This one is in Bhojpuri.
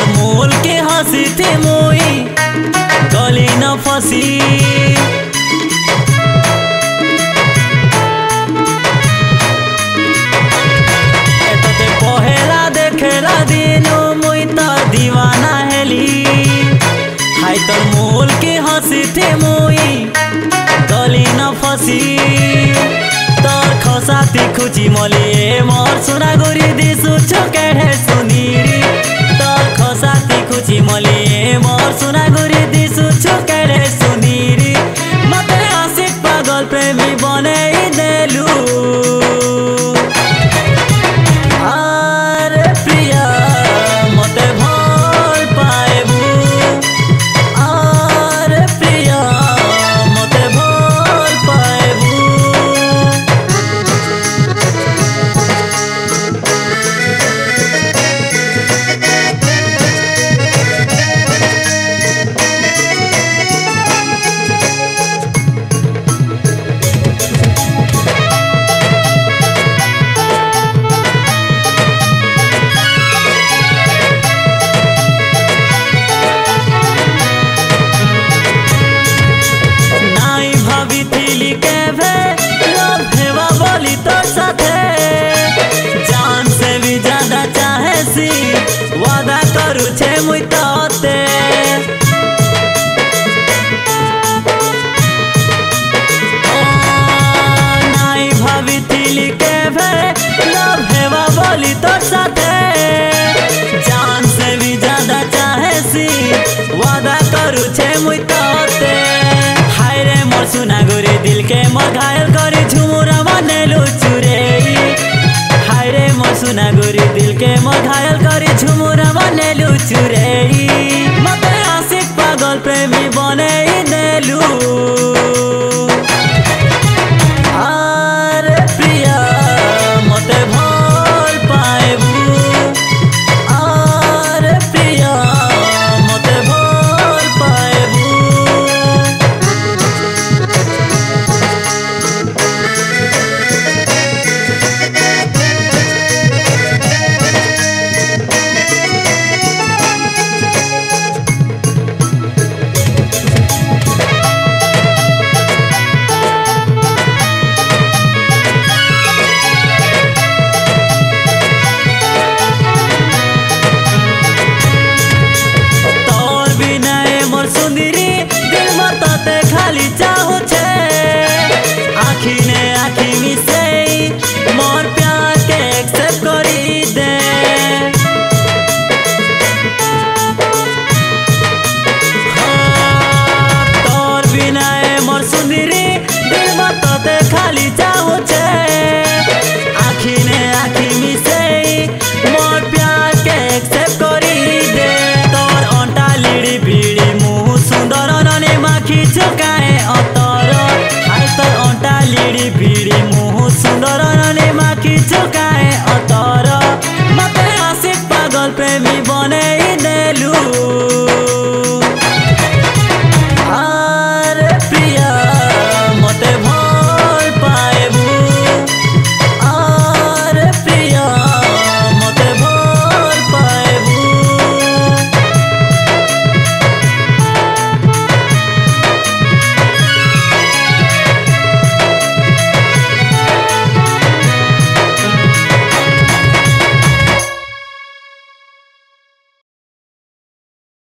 हंसी थे मोई गली न फसी एतते पहेला देखेला दिनो मुई तार दीवाना हेली हाय तोर मोल के हंसी थे मोई गली न फसी तोर खसाती खुची मलिए मोर सुना गोरी दिसु छके है सुनीरी तोर खसाती खुची मलिए मोर सुना गोरी दिसु छके है सुनीरी मते आशिक पागल प्रेमी बने देलु आरे प्रिया मते भल पाएबु आरे प्रिया मते भल पाएबु वादा करू छे मुई तोते नाई भाभी थिली के भे लव हेवा बोली तोर साथे जान से भी ज्यादा चाहे सी वादा करू छे मुई तोते हाय रे मोर सुना गोरी दिल के मोर घायल करी झुमुरा बनेलु चुरेई हाय रे मोर सुना गोरी दिल के मोर घायल करी झुमुरा बनेलु चुरेई मते आशिक पागल प्रेमी बने देलु आरे प्रिया मते भल पाएबु आरे प्रिया मते भल पाएबु खाली चाहो छे आखी ने आखी मिसे मोर प्यार के एक्सेप्ट करी दे तोर बिना मोर सुंदरी दिल मते खाली चाहो छे आखी ने आखी मिसे मोर प्यार के एक्सेप्ट करी दे तोर अंटा लिड़ी बीड़ी मुँह सुंदर नने माखी चुकाए अतर हाय तोर अंटा लिड़ी बीड़ी मुँह सुंदर नने माखी चुकाए